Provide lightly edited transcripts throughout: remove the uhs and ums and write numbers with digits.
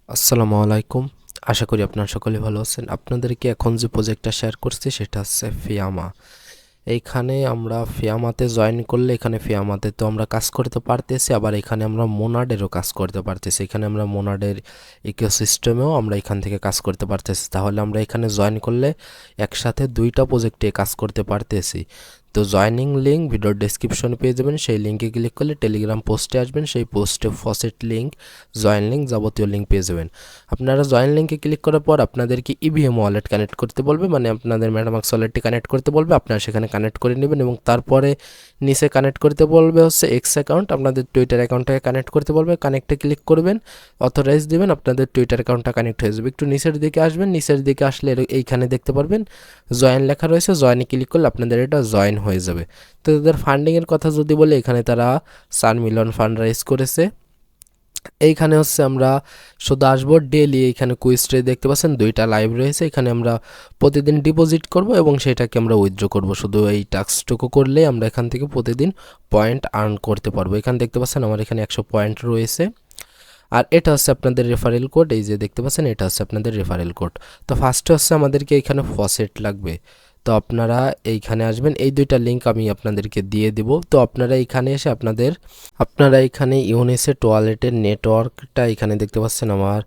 আসসালামু আলাইকুম। আশা করি আপনারা সকলে ভালো আছেন। আপনাদেরকে এখন যে প্রজেক্টটা শেয়ার করছি সেটা হচ্ছে ফিয়ামা। এইখানে আমরা ফিয়ামাতে জয়েন করলে এখানে ফিয়ামাতে তো আমরা কাজ করতে পারতেছি, আবার এখানে আমরা মোনাডেরও কাজ করতে পারতেছি। এখানে আমরা মোনাডের ইকোসিস্টেমেও আমরা এখান থেকে কাজ করতে পারতেছি। তাহলে আমরা এখানে জয়েন করলে একসাথে দুইটা প্রজেক্টে কাজ করতে পারতেছি। তো জয়েনিং লিঙ্ক ভিডিওর ডেসক্রিপশনে পেয়ে যাবেন। সেই লিঙ্কে ক্লিক করলে টেলিগ্রাম পোস্টে আসবেন। সেই পোস্টে ফসেট লিঙ্ক, জয়েন লিঙ্ক, যাবতীয় লিঙ্ক পেয়ে যাবেন। আপনারা জয়েন লিঙ্কে ক্লিক করার পর আপনাদেরকে ইভিএম ওয়ালেট কানেক্ট করতে বলবে, মানে আপনাদের মেটামাক্স ওয়ালেটটি কানেক্ট করতে বলবে। আপনারা সেখানে কানেক্ট করে নেবেন এবং তারপরে নিচে কানেক্ট করতে বলবে হচ্ছে এক্স অ্যাকাউন্ট, আপনাদের টুইটার অ্যাকাউন্টটাকে কানেক্ট করতে বলবে। কানেক্টে ক্লিক করবেন, অথরাইজ দেবেন, আপনাদের টুইটার অ্যাকাউন্টটা কানেক্ট হয়ে যাবে। একটু নিচের দিকে আসবেন, নিচের দিকে আসলে এইখানে দেখতে পারবেন জয়েন লেখা রয়েছে। জয়েনে ক্লিক করলে আপনাদের এটা জয়েন হয়ে যাবে। তো তাদের ফান্ডিংয়ের কথা যদি বলে, এখানে তারা 4 মিলিয়ন ফান্ড রাইজ করেছে। এইখানে হচ্ছে আমরা শুধু আসবো ডেলি। এইখানে কুইজ ট্রে দেখতে পাচ্ছেন, দুইটা লাইভ রয়েছে। এখানে আমরা প্রতিদিন ডিপোজিট করব এবং সেটাকে আমরা উইথড্র করব। শুধু এই টাস্কটুকু করলেই আমরা এখান থেকে প্রতিদিন পয়েন্ট আর্ন করতে পারবো। এখানে দেখতে পাচ্ছেন আমার এখানে 100 পয়েন্ট রয়েছে। আর এটা হচ্ছে আপনাদের রেফারেল কোড, এই যে দেখতে পাচ্ছেন এটা হচ্ছে আপনাদের রেফারেল কোড। তো ফার্স্টে হচ্ছে আমাদেরকে এখানে ফসেট লাগবে। তো আপনারা এইখানে আসবেন, এই দুইটা লিঙ্ক আমি আপনাদেরকে দিয়ে দেব। তো আপনারা এইখানে এসে আপনারা এখানে ইউনিসেট ওয়ালেটের নেটওয়ার্কটা এখানে দেখতে পাচ্ছেন আমার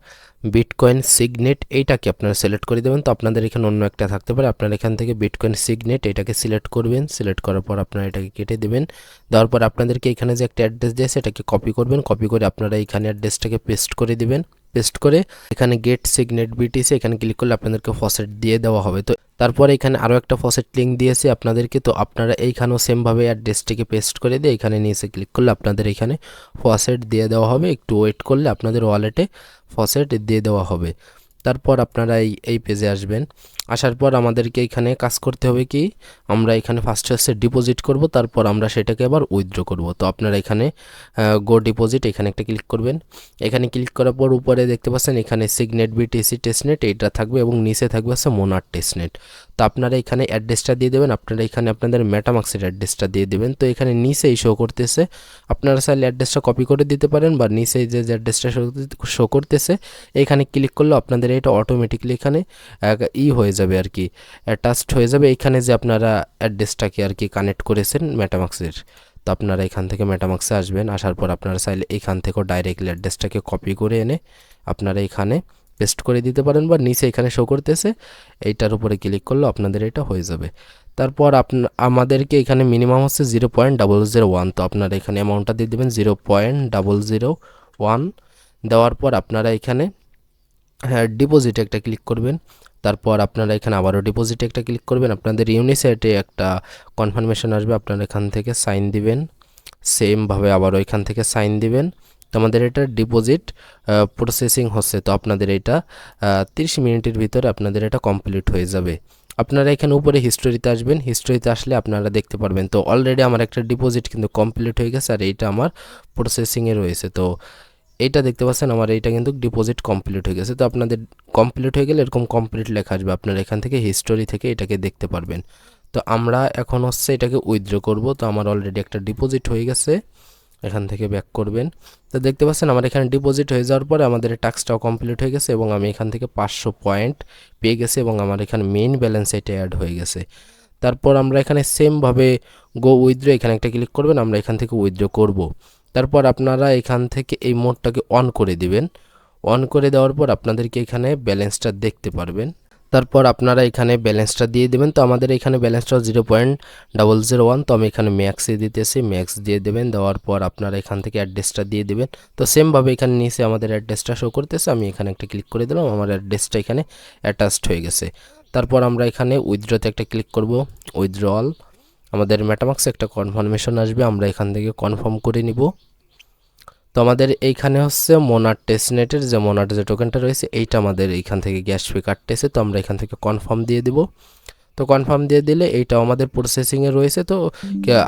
বিটকয়েন সিগনেট, এইটাকে আপনারা সিলেক্ট করে দেবেন। তো আপনাদের এখানে অন্য একটা থাকতে পারে, আপনারা এখান থেকে বিটকয়েন সিগনেট এটাকে সিলেক্ট করবেন। সিলেক্ট করার পর আপনারা এটাকে কেটে দেবেন। দেওয়ার পর আপনাদেরকে এখানে যে একটা অ্যাড্রেস দিয়েছে এটাকে কপি করবেন। কপি করে আপনারা এখানে অ্যাড্রেসটাকে পেস্ট করে দিবেন। পেস্ট করে এখানে গেট সিগনেট বিটিসি এখানে ক্লিক করলে আপনাদেরকে ফসেট দিয়ে দেওয়া হবে। তো তারপরে এখানে আরও একটা ফসেট লিঙ্ক দিয়েছে আপনাদেরকে। তো আপনারা এইখানেও সেমভাবে অ্যাড্রেসটিকে পেস্ট করে দিয়ে এখানে নিচে ক্লিক করলে আপনাদের এখানে ফসেট দিয়ে দেওয়া হবে। একটু ওয়েট করলে আপনাদের ওয়ালেটে ফসেট দিয়ে দেওয়া হবে। তারপর আপনারা এই পেজে আসবেন। আসার পর আমাদেরকে এখানে কাজ করতে হবে কি, আমরা এখানে ফার্স্টে হচ্ছে ডিপোজিট করব, তারপর আমরা সেটাকে আবার উইথড্র করব। তো আপনারা এখানে গো ডিপোজিট এখানে একটা ক্লিক করবেন। এখানে ক্লিক করার পর উপরে দেখতে পাচ্ছেন এখানে সিগনেট বিটিসি টেস্টনেট এইটা থাকবে এবং নিচে থাকবে হচ্ছে মোনার টেস্টনেট। তো আপনারা এখানে অ্যাড্রেসটা দিয়ে দেবেন। আপনারা এখানে আপনাদের মেটামাক্সের অ্যাড্রেসটা দিয়ে দেবেন। তো এখানে নিচেই শো করতেছে, আপনারা চাইলে অ্যাড্রেসটা কপি করে দিতে পারেন বা নিচে যে অ্যাড্রেসটা শো করতেছে এখানে ক্লিক করলে আপনাদের এটা অটোমেটিকলি এখানে হয়ে যাবে আর কি, অ্যাটাচড হয়ে যাবে এখানে যে আপনারা অ্যাড্রেসটাকে আর কি কানেক্ট করেছেন মেটামাক্সের। তো আপনারা এখান থেকে মেটামাক্সে আসবেন। আসার পর আপনারা চাইলে এখান থেকেও ডাইরেক্টলি অ্যাড্রেসটাকে কপি করে এনে আপনারা এখানে পেস্ট করে দিতে পারেন বা নিচে এখানে শো করতেছে এইটার উপরে ক্লিক করলে আপনাদের এটা হয়ে যাবে। তারপর আমাদেরকে এখানে মিনিমাম হচ্ছে 0.001। তো আপনারা এখানে অ্যামাউন্টটা দিয়ে দেবেন 0.001। দেওয়ার পর আপনারা এখানে ডিপোজিটে একটা ক্লিক করবেন। তারপর আপনারা এখানে আবারও ডিপোজিটে একটা ক্লিক করবেন। আপনাদের ইউনিসেটে একটা কনফার্মেশন আসবে, আপনারা এখান থেকে সাইন দিবেন। সেমভাবে আবারও এখান থেকে সাইন দিবেন। তো আমাদের এটা ডিপোজিট প্রসেসিং হচ্ছে। তো আপনাদের এটা 30 মিনিটের ভিতরে আপনাদের এটা কমপ্লিট হয়ে যাবে। আপনারা এখানে উপরে হিস্টোরিতে আসবেন। হিস্টোরিতে আসলে আপনারা দেখতে পারবেন তো অলরেডি আমার একটা ডিপোজিট কিন্তু কমপ্লিট হয়ে গেছে আর এইটা আমার প্রসেসিংয়ে রয়েছে। তো এইটা দেখতে পাচ্ছেন আমার এইটা কিন্তু ডিপোজিট কমপ্লিট হয়ে গেছে। তো আপনাদের কমপ্লিট হয়ে গেলে এরকম কমপ্লিট লেখা আসবে, আপনারা এখান থেকে হিস্টোরি থেকে এটাকে দেখতে পারবেন। তো আমরা এখন হচ্ছে এটাকে উইথড্র করব। তো আমার অলরেডি একটা ডিপোজিট হয়ে গেছে, এখান থেকে ব্যাক করবেন। তো দেখতে পাচ্ছেন আমার এখানে ডিপোজিট হয়ে যাওয়ার পরে আমাদের টাস্কটাও কমপ্লিট হয়ে গেছে এবং আমি এখান থেকে 500 পয়েন্ট পেয়ে গেছি এবং আমার এখানে মেইন ব্যালেন্স এটা অ্যাড হয়ে গেছে। তারপর আমরা এখানে সেমভাবে গো উইথড্র এখানে একটা ক্লিক করবেন, আমরা এখান থেকে উইথড্র করব। তারপর আপনারা এখান থেকে এই মোডটাকে অন করে দিবেন। অন করে দেওয়ার পর আপনাদেরকে এখানে ব্যালেন্সটা দেখতে পারবেন। তারপর আপনারা এখানে ব্যালেন্সটা দিয়ে দেবেন। তো আমাদের এখানে ব্যালেন্সটা 0.001। তো আমি এখানে ম্যাক্সে দিতেছি, ম্যাক্স দিয়ে দেবেন। দেওয়ার পর আপনারা এখান থেকে অ্যাড্রেসটা দিয়ে দেবেন। তো সেমভাবে এখানে নিচে আমাদের অ্যাড্রেসটা শো করতেছে, আমি এখানে একটা ক্লিক করে দিলাম, আমার অ্যাড্রেসটা এখানে অ্যাটাচড হয়ে গেছে। তারপর আমরা এখানে উইথড্রতে একটা ক্লিক করব, উইথড্রল। আমাদের মেটামাক্সে একটা কনফার্মেশন আসবে, আমরা এখান থেকে কনফার্ম করে নিব। তো আমাদের এইখানে হচ্ছে মোনার টেস্টনেটের যে মোনার যে টোকেনটা রয়েছে এইটা আমাদের এইখান থেকে গ্যাস ফি কাটতেছে। তো আমরা এখান থেকে কনফার্ম দিয়ে দিব। তো কনফার্ম দিয়ে দিলে এইটাও আমাদের প্রসেসিংয়ে রয়েছে। তো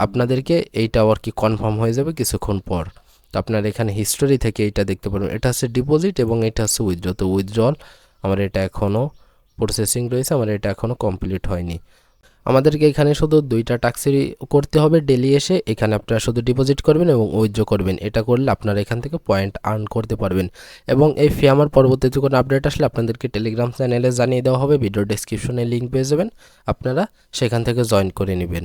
আপনাদেরকে এইটাও আর কি কনফার্ম হয়ে যাবে কিছুক্ষণ পর। তো আপনার এখানে হিস্টোরি থেকে এইটা দেখতে পারবেন, এটা হচ্ছে ডিপোজিট এবং এটা হচ্ছে উইথড্র। তো উইথড্রল আমার এটা এখনও প্রসেসিং রয়েছে, আমার এটা এখনও কমপ্লিট হয়নি। আমাদেরকে এখানে শুধু 2টা টাস্কই করতে হবে। ডেলি এসে এখানে আপনারা শুধু ডিপোজিট করবেন এবং উইথড্র করবেন। এটা করলে আপনারা এখান থেকে পয়েন্ট আর্ন করতে পারবেন এবং এই ফিয়ামার পরবর্তীতে কোনো আপডেট আসলে আপনাদেরকে টেলিগ্রাম চ্যানেলে জানিয়ে দেওয়া হবে। ভিডিও ডেসক্রিপশনে লিঙ্ক পেয়ে যাবেন, আপনারা সেখান থেকে জয়েন করে নেবেন।